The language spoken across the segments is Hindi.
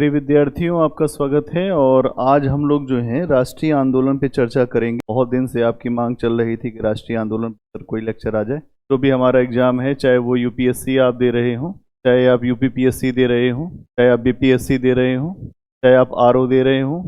प्रिय विद्यार्थियों, आपका स्वागत है। और आज हम लोग जो है राष्ट्रीय आंदोलन पे चर्चा करेंगे। बहुत दिन से आपकी मांग चल रही थी कि राष्ट्रीय आंदोलन पर कोई लेक्चर आ जाए। जो भी हमारा एग्जाम है, चाहे वो यूपीएससी आप दे रहे हो, चाहे आप यूपीपीएससी दे रहे हो, चाहे आप बीपीएससी दे रहे हो, चाहे आप आरओ दे रहे हो,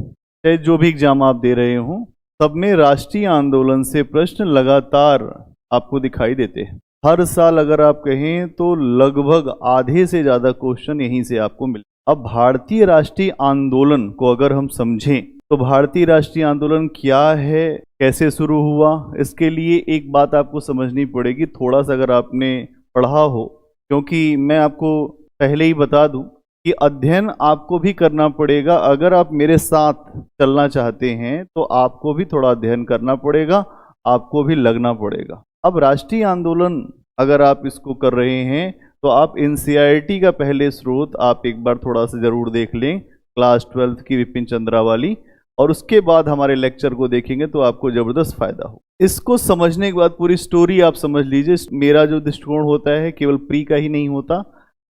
चाहे जो भी एग्जाम आप दे रहे हो, सब में राष्ट्रीय आंदोलन से प्रश्न लगातार आपको दिखाई देते हैं। हर साल अगर आप कहें तो लगभग आधे से ज़्यादा क्वेश्चन यहीं से आपको मिले। अब भारतीय राष्ट्रीय आंदोलन को अगर हम समझें तो भारतीय राष्ट्रीय आंदोलन क्या है, कैसे शुरू हुआ, इसके लिए एक बात आपको समझनी पड़ेगी। थोड़ा सा अगर आपने पढ़ा हो, क्योंकि मैं आपको पहले ही बता दूं कि अध्ययन आपको भी करना पड़ेगा। अगर आप मेरे साथ चलना चाहते हैं तो आपको भी थोड़ा अध्ययन करना पड़ेगा, आपको भी लगना पड़ेगा। अब राष्ट्रीय आंदोलन अगर आप इसको कर रहे हैं तो आप एनसीईआरटी का पहले स्रोत आप एक बार थोड़ा सा जरूर देख लें, क्लास 12 की विपिन चंद्रा वाली, और उसके बाद हमारे लेक्चर को देखेंगे तो आपको जबरदस्त फायदा हो। इसको समझने के बाद पूरी स्टोरी आप समझ लीजिए। मेरा जो दृष्टिकोण होता है केवल प्री का ही नहीं होता,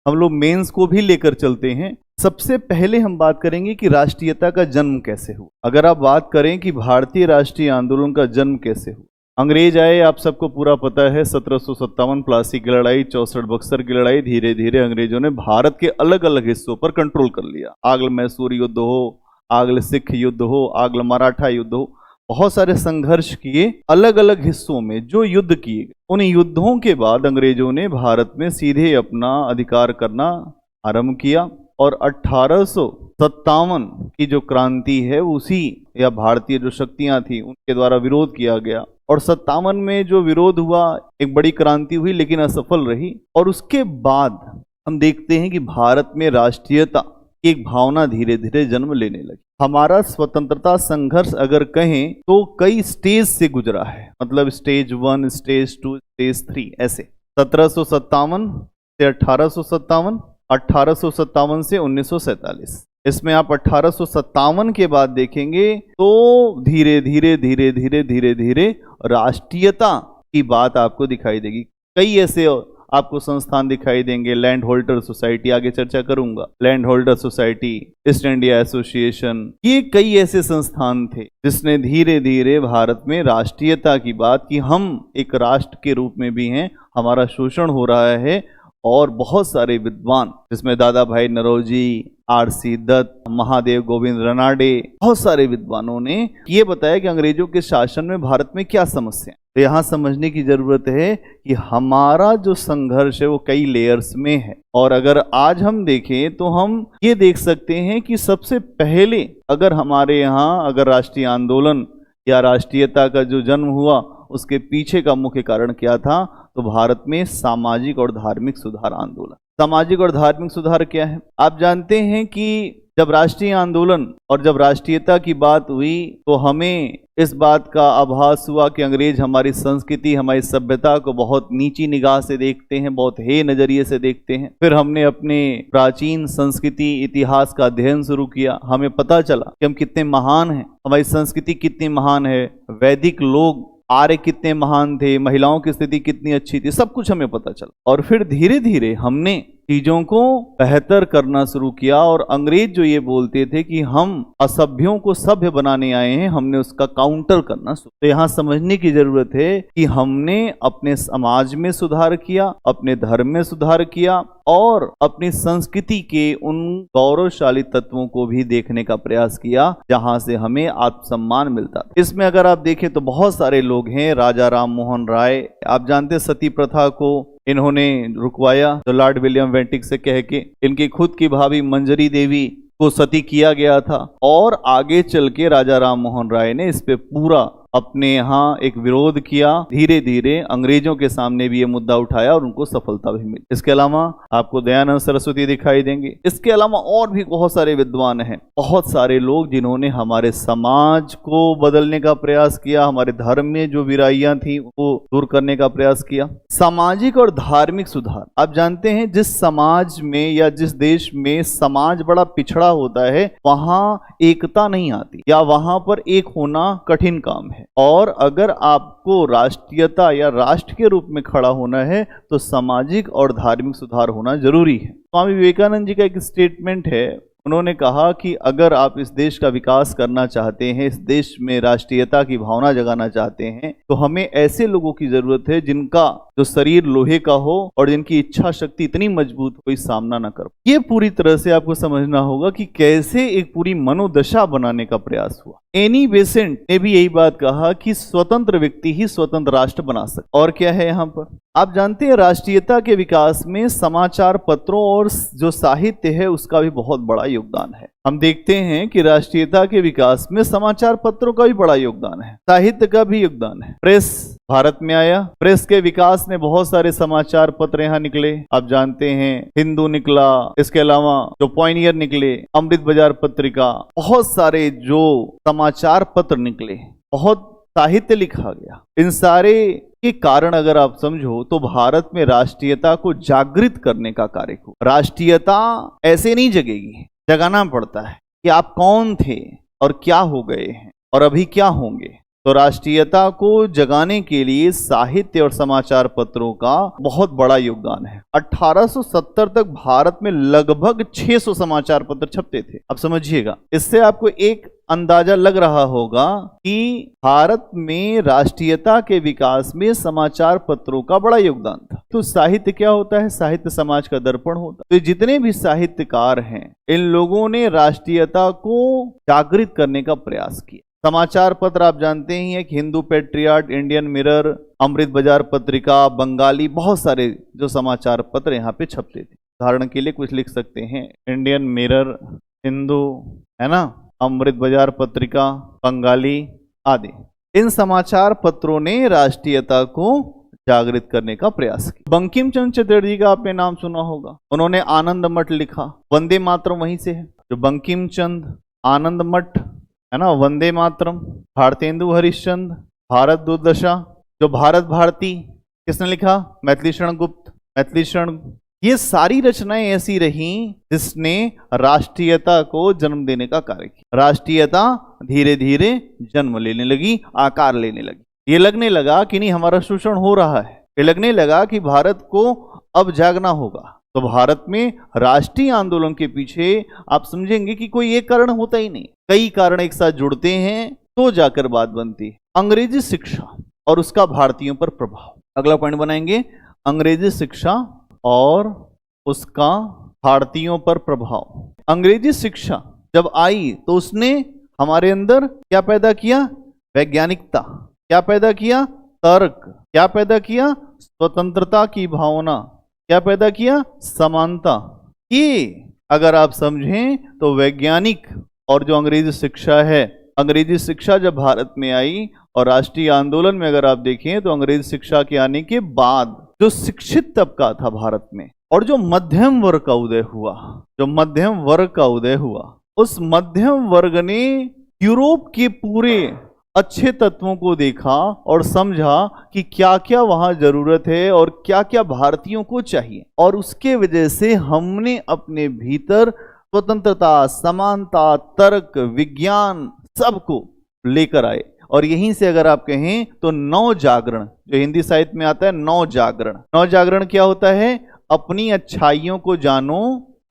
हम लोग मेंस को भी लेकर चलते हैं। सबसे पहले हम बात करेंगे कि राष्ट्रीयता का जन्म कैसे हुआ। अगर आप बात करें कि भारतीय राष्ट्रीय आंदोलन का जन्म कैसे हुआ, अंग्रेज आए, आप सबको पूरा पता है। 1757 प्लासी की लड़ाई, 64 बक्सर की लड़ाई, धीरे धीरे अंग्रेजों ने भारत के अलग अलग हिस्सों पर कंट्रोल कर लिया। आगल मैसूर युद्ध हो, आगल सिख युद्ध हो, आगल मराठा युद्ध हो, बहुत सारे संघर्ष किए अलग अलग हिस्सों में। जो युद्ध किए, उन युद्धों के बाद अंग्रेजों ने भारत में सीधे अपना अधिकार करना आरंभ किया और 1857 की जो क्रांति है उसी या भारतीय जो शक्तियां थी उनके द्वारा विरोध किया गया। और 57 में जो विरोध हुआ, एक बड़ी क्रांति हुई लेकिन असफल रही। और उसके बाद हम देखते हैं कि भारत में राष्ट्रीयता की एक भावना धीरे धीरे जन्म लेने लगी। हमारा स्वतंत्रता संघर्ष अगर कहें तो कई स्टेज से गुजरा है, मतलब स्टेज 1, स्टेज 2, स्टेज 3 ऐसे। 1757 से 1857, 1857 से 1947। इसमें आप 1857 के बाद देखेंगे तो धीरे धीरे धीरे धीरे धीरे धीरे राष्ट्रीयता की बात आपको दिखाई देगी। कई ऐसे आपको संस्थान दिखाई देंगे, लैंड होल्डर सोसाइटी, आगे चर्चा करूंगा, land holder society, east India association, ये कई ऐसे संस्थान थे जिसने धीरे धीरे भारत में राष्ट्रीयता की बात की। हम एक राष्ट्र के रूप में भी हैं, हमारा शोषण हो रहा है। और बहुत सारे विद्वान, जिसमें दादा भाई नौरोजी, आरसी दत्त, महादेव गोविंद रनाडे, बहुत सारे विद्वानों ने ये बताया कि अंग्रेजों के शासन में भारत में क्या समस्या है। तो यहाँ समझने की जरूरत है कि हमारा जो संघर्ष है वो कई लेयर्स में है। और अगर आज हम देखें तो हम ये देख सकते हैं कि सबसे पहले अगर हमारे यहाँ अगर राष्ट्रीय आंदोलन या राष्ट्रीयता का जो जन्म हुआ, उसके पीछे का मुख्य कारण क्या था, तो भारत में सामाजिक और धार्मिक सुधार आंदोलन। सामाजिक और धार्मिक सुधार क्या है, आप जानते हैं कि जब राष्ट्रीय आंदोलन और जब राष्ट्रीयता की बात हुई तो हमें इस बात का आभास हुआ कि अंग्रेज हमारी संस्कृति, हमारी सभ्यता को बहुत नीची निगाह से देखते हैं, बहुत हे नजरिए से देखते हैं। फिर हमने अपने प्राचीन संस्कृति इतिहास का अध्ययन शुरू किया। हमें पता चला कि हम कितने महान हैं, हमारी संस्कृति कितनी महान है, वैदिक लोग आर्य कितने महान थे, महिलाओं की स्थिति कितनी अच्छी थी, सब कुछ हमें पता चला। और फिर धीरे धीरे हमने चीजों को बेहतर करना शुरू किया। और अंग्रेज जो ये बोलते थे कि हम असभ्यों को सभ्य बनाने आए हैं, हमने उसका काउंटर करना शुरू। तो यहाँ समझने की जरूरत है कि हमने अपने समाज में सुधार किया, अपने धर्म में सुधार किया और अपनी संस्कृति के उन गौरवशाली तत्वों को भी देखने का प्रयास किया जहां से हमें आत्मसम्मान मिलता। इसमें अगर आप देखें तो बहुत सारे लोग हैं। राजा राम मोहन राय, आप जानते सती प्रथा को इन्होंने रुकवाया, जो लॉर्ड विलियम वेंटिक से कह के। इनकी खुद की भाभी मंजरी देवी को सती किया गया था। और आगे चल के राजा राम मोहन राय ने इस पे पूरा अपने यहाँ एक विरोध किया। धीरे धीरे अंग्रेजों के सामने भी ये मुद्दा उठाया और उनको सफलता भी मिली। इसके अलावा आपको दयानंद सरस्वती दिखाई देंगे। इसके अलावा और भी बहुत सारे विद्वान हैं, बहुत सारे लोग जिन्होंने हमारे समाज को बदलने का प्रयास किया, हमारे धर्म में जो बुराइयां थी वो दूर करने का प्रयास किया। सामाजिक और धार्मिक सुधार, आप जानते हैं जिस समाज में या जिस देश में समाज बड़ा पिछड़ा होता है वहां एकता नहीं आती या वहां पर एक होना कठिन काम है। और अगर आपको राष्ट्रीयता या राष्ट्र के रूप में खड़ा होना है तो सामाजिक और धार्मिक सुधार होना जरूरी है। स्वामी विवेकानंद जी का एक स्टेटमेंट है, उन्होंने कहा कि अगर आप इस देश का विकास करना चाहते हैं, इस देश में राष्ट्रीयता की भावना जगाना चाहते हैं, तो हमें ऐसे लोगों की जरूरत है जिनका जो शरीर लोहे का हो और जिनकी इच्छा शक्ति इतनी मजबूत हो, इस सामना न कर। ये पूरी तरह से आपको समझना होगा कि कैसे एक पूरी मनोदशा बनाने का प्रयास हुआ। एनी बेसेंट ने भी यही बात कहा कि स्वतंत्र व्यक्ति ही स्वतंत्र राष्ट्र बना सकता। और क्या है यहाँ पर, आप जानते हैं राष्ट्रीयता के विकास में समाचार पत्रों और जो साहित्य है उसका भी बहुत बड़ा योगदान है। हम देखते हैं कि राष्ट्रीयता के विकास में समाचार पत्रों का भी बड़ा योगदान है, साहित्य का भी योगदान है। प्रेस भारत में आया, प्रेस के विकास ने बहुत सारे समाचार पत्र यहाँ निकले। आप जानते हैं हिंदू निकला, इसके अलावा जो पॉइनियर निकले, अमृत बाजार पत्रिका, बहुत सारे जो समाचार पत्र निकले, बहुत साहित्य लिखा गया। इन सारे के कारण अगर आप समझो तो भारत में राष्ट्रीयता को जागृत करने का कार्य हुआ। राष्ट्रीयता ऐसे नहीं जगेगी, जगाना पड़ता है कि आप कौन थे और क्या हो गए हैं और अभी क्या होंगे। तो राष्ट्रीयता को जगाने के लिए साहित्य और समाचार पत्रों का बहुत बड़ा योगदान है। 1870 तक भारत में लगभग 600 समाचार पत्र छपते थे। अब समझिएगा, इससे आपको एक अंदाजा लग रहा होगा कि भारत में राष्ट्रीयता के विकास में समाचार पत्रों का बड़ा योगदान था। तो साहित्य क्या होता है? साहित्य समाज का दर्पण होता है। तो जितने भी साहित्यकार हैं, इन लोगों ने राष्ट्रीयता को जागृत करने का प्रयास किया। समाचार पत्र आप जानते ही हैं कि हिंदू पेट्रियाट, इंडियन मिरर, अमृत बाजार पत्रिका, बंगाली, बहुत सारे जो समाचार पत्र यहाँ पे छपते थे। उदाहरण के लिए कुछ लिख सकते हैं, इंडियन मिरर, हिंदू, है ना, अमृत बाजार पत्रिका, बंगाली आदि। इन समाचार पत्रों ने राष्ट्रीयता को जागृत करने का प्रयास किया। बंकिम चंद्र चटर्जी का आपने नाम सुना होगा, उन्होंने आनंद मठ लिखा। वंदे मातरम वहीं से है, जो बंकिम चंद्र, आनंद मठ, है ना, वंदे मातरम, भारतेंदु हरिश्चंद्र, भारत दुर्दशा, जो भारत भारती किसने लिखा? मैथिली शरण गुप्त, मैथिली शरण। ये सारी रचनाएं ऐसी रहीं जिसने राष्ट्रीयता को जन्म देने का कार्य किया। राष्ट्रीयता धीरे धीरे जन्म लेने लगी, आकार लेने लगी। ये लगने लगा कि नहीं हमारा शोषण हो रहा है, ये लगने लगा कि भारत को अब जागना होगा। तो भारत में राष्ट्रीय आंदोलन के पीछे आप समझेंगे कि कोई एक कारण होता ही नहीं, कई कारण एक साथ जुड़ते हैं तो जाकर बात बनती है। अंग्रेजी शिक्षा और उसका भारतीयों पर प्रभाव, अगला पॉइंट बनाएंगे, अंग्रेजी शिक्षा और उसका भारतीयों पर प्रभाव। अंग्रेजी शिक्षा जब आई तो उसने हमारे अंदर क्या पैदा किया? वैज्ञानिकता। क्या पैदा किया? तर्क। क्या पैदा किया? स्वतंत्रता की भावना। क्या पैदा किया? समानता। ये अगर आप समझें तो वैज्ञानिक और जो अंग्रेजी शिक्षा है, अंग्रेजी शिक्षा जब भारत में आई और राष्ट्रीय आंदोलन में अगर आप देखें तो अंग्रेजी शिक्षा के आने के बाद जो शिक्षित तबका था भारत में और जो मध्यम वर्ग का उदय हुआ, जो मध्यम वर्ग का उदय हुआ, उस मध्यम वर्ग ने यूरोप के पूरे अच्छे तत्वों को देखा और समझा कि क्या क्या वहां जरूरत है और क्या क्या भारतीयों को चाहिए, और उसके वजह से हमने अपने भीतर स्वतंत्रता, समानता, तर्क, विज्ञान सबको लेकर आए। और यहीं से अगर आप कहें तो नव जागरण, जो हिंदी साहित्य में आता है नव जागरण। नव जागरण क्या होता है? अपनी अच्छाइयों को जानो,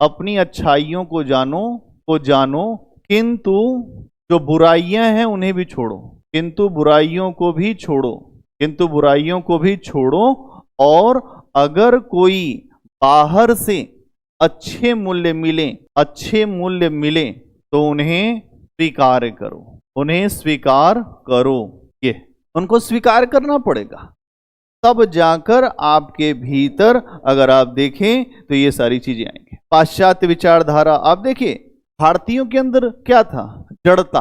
अपनी अच्छाइयों को जानो, किंतु जो बुराइयां हैं उन्हें भी छोड़ो, किंतु बुराइयों को भी छोड़ो, किंतु बुराइयों को भी छोड़ो। और अगर कोई बाहर से अच्छे मूल्य मिले तो उन्हें स्वीकार करो, उन्हें स्वीकार करो। ये उनको स्वीकार करना पड़ेगा, तब जाकर आपके भीतर अगर आप देखें तो ये सारी चीजें आएंगी। पाश्चात्य विचारधारा आप देखिए, भारतीयों के अंदर क्या था? जड़ता,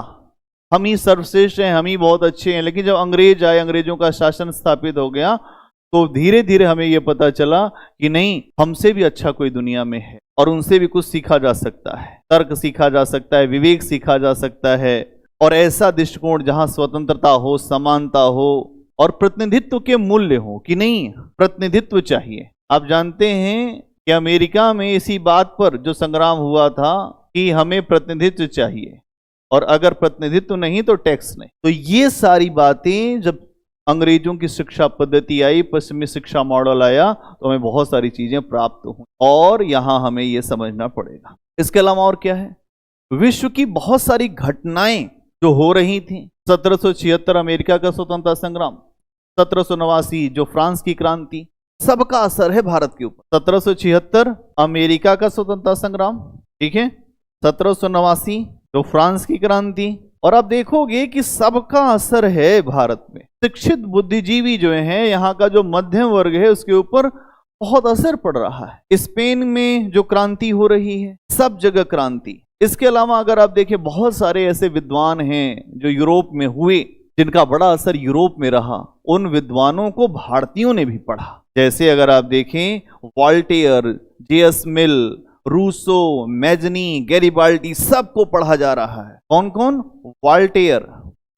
हम ही सर्वश्रेष्ठ हैं, हम ही बहुत अच्छे हैं। लेकिन जब अंग्रेज आए, अंग्रेजों का शासन स्थापित हो गया, तो धीरे धीरे हमें यह पता चला कि नहीं, हमसे भी अच्छा कोई दुनिया में है और उनसे भी कुछ सीखा जा सकता है, तर्क सीखा जा सकता है, विवेक सीखा जा सकता है। और ऐसा दृष्टिकोण जहां स्वतंत्रता हो, समानता हो और प्रतिनिधित्व के मूल्य हो, कि नहीं प्रतिनिधित्व चाहिए। आप जानते हैं कि अमेरिका में इसी बात पर जो संग्राम हुआ था कि हमें प्रतिनिधित्व चाहिए, और अगर प्रतिनिधित्व नहीं तो टैक्स नहीं। तो ये सारी बातें जब अंग्रेजों की शिक्षा पद्धति आई, पश्चिमी शिक्षा मॉडल आया, तो हमें बहुत सारी चीजें प्राप्त हुई, और यहां हमें यह समझना पड़ेगा। इसके अलावा और क्या है? विश्व की बहुत सारी घटनाएं जो हो रही थी, 1776 अमेरिका का स्वतंत्रता संग्राम, 1789 जो फ्रांस की क्रांति, सबका असर है भारत के ऊपर। 1776 अमेरिका का स्वतंत्रता संग्राम, ठीक है, 1789 जो फ्रांस की क्रांति, और आप देखोगे कि सबका असर है भारत में। शिक्षित बुद्धिजीवी जो हैं, यहाँ का जो मध्यम वर्ग है, उसके ऊपर बहुत असर पड़ रहा है। स्पेन में जो क्रांति हो रही है, सब जगह क्रांति। इसके अलावा अगर आप देखें, बहुत सारे ऐसे विद्वान हैं जो यूरोप में हुए, जिनका बड़ा असर यूरोप में रहा। उन विद्वानों को भारतीयों ने भी पढ़ा। जैसे अगर आप देखें, Voltaire, J S. Mill, Rousseau, Mazzini, Garibaldi, सबको पढ़ा जा रहा है। कौन कौन? Voltaire,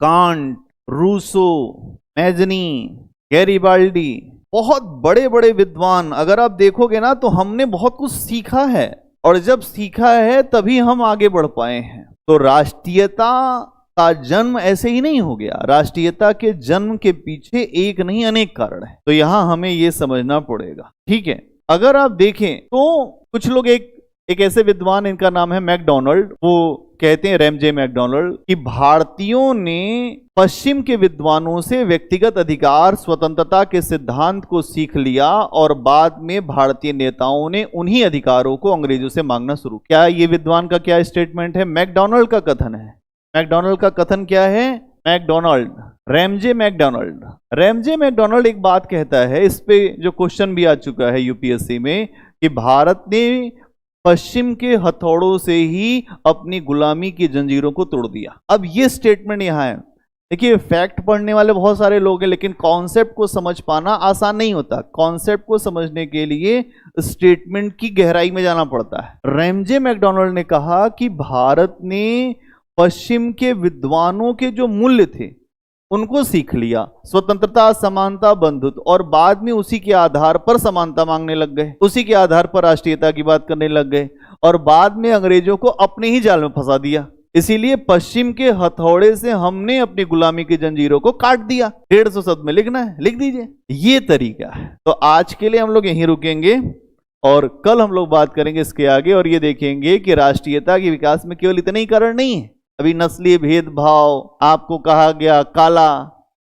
Kant, Rousseau, Mazzini, Garibaldi, बहुत बड़े बड़े विद्वान। अगर आप देखोगे ना, तो हमने बहुत कुछ सीखा है, और जब सीखा है तभी हम आगे बढ़ पाए हैं। तो राष्ट्रीयता का जन्म ऐसे ही नहीं हो गया। राष्ट्रीयता के जन्म के पीछे एक नहीं अनेक कारण है। तो यहां हमें यह समझना पड़ेगा, ठीक है। अगर आप देखें तो कुछ लोग, एक ऐसे विद्वान, इनका नाम है मैकडोनाल्ड, वो कहते हैं, रैमजे मैकडोनाल्ड, कि भारतीयों ने पश्चिम के विद्वानों से व्यक्तिगत अधिकार, स्वतंत्रता के सिद्धांत को सीख लिया, और बाद में भारतीय नेताओं ने उन्हीं अधिकारों को अंग्रेजों से मांगना शुरू किया। क्या ये विद्वान का क्या स्टेटमेंट है? मैकडोनाल्ड का कथन है। मैकडोनाल्ड का कथन क्या है? MacDonald, Ramsay MacDonald. Ramsay MacDonald एक बात कहता है, इस पे जो क्वेश्चन भी आ चुका है यूपीएससी में, कि भारत ने पश्चिम के हथौड़ों से ही अपनी गुलामी की जंजीरों को तोड़ दिया। अब ये स्टेटमेंट यहां है। देखिए, फैक्ट पढ़ने वाले बहुत सारे लोग हैं, लेकिन कॉन्सेप्ट को समझ पाना आसान नहीं होता। कॉन्सेप्ट को समझने के लिए स्टेटमेंट की गहराई में जाना पड़ता है। रैमजे मैकडोनाल्ड ने कहा कि भारत ने पश्चिम के विद्वानों के जो मूल्य थे उनको सीख लिया, स्वतंत्रता, समानता, बंधुत्व, और बाद में उसी के आधार पर समानता मांगने लग गए, उसी के आधार पर राष्ट्रीयता की बात करने लग गए, और बाद में अंग्रेजों को अपने ही जाल में फंसा दिया। इसीलिए पश्चिम के हथौड़े से हमने अपनी गुलामी की जंजीरों को काट दिया। 150 शब्द में लिखना है, लिख दीजिए। ये तरीका है। तो आज के लिए हम लोग यहीं रुकेंगे, और कल हम लोग बात करेंगे इसके आगे, और ये देखेंगे कि राष्ट्रीयता के विकास में केवल इतने ही कारण नहीं है। अभी नस्लीय भेदभाव, आपको कहा गया काला,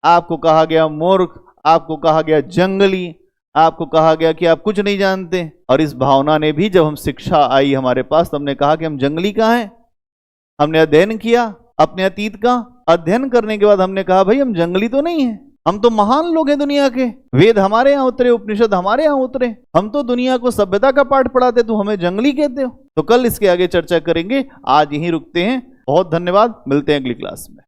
आपको कहा गया मूर्ख, आपको कहा गया जंगली, आपको कहा गया कि आप कुछ नहीं जानते। और इस भावना ने भी, जब हम शिक्षा आई हमारे पास, तो हमने कहा कि हम जंगली कहाँ हैं। हमने अध्ययन किया अपने अतीत का। अध्ययन करने के बाद हमने कहा, भाई हम जंगली तो नहीं हैं, हम तो महान लोग हैं दुनिया के। वेद हमारे यहाँ उतरे, उपनिषद हमारे यहाँ उतरे, हम तो दुनिया को सभ्यता का पाठ पढ़ाते, तो हमें जंगली कहते हो। तो कल इसके आगे चर्चा करेंगे। आज यहीं रुकते हैं। बहुत धन्यवाद, मिलते हैं अगली क्लास में।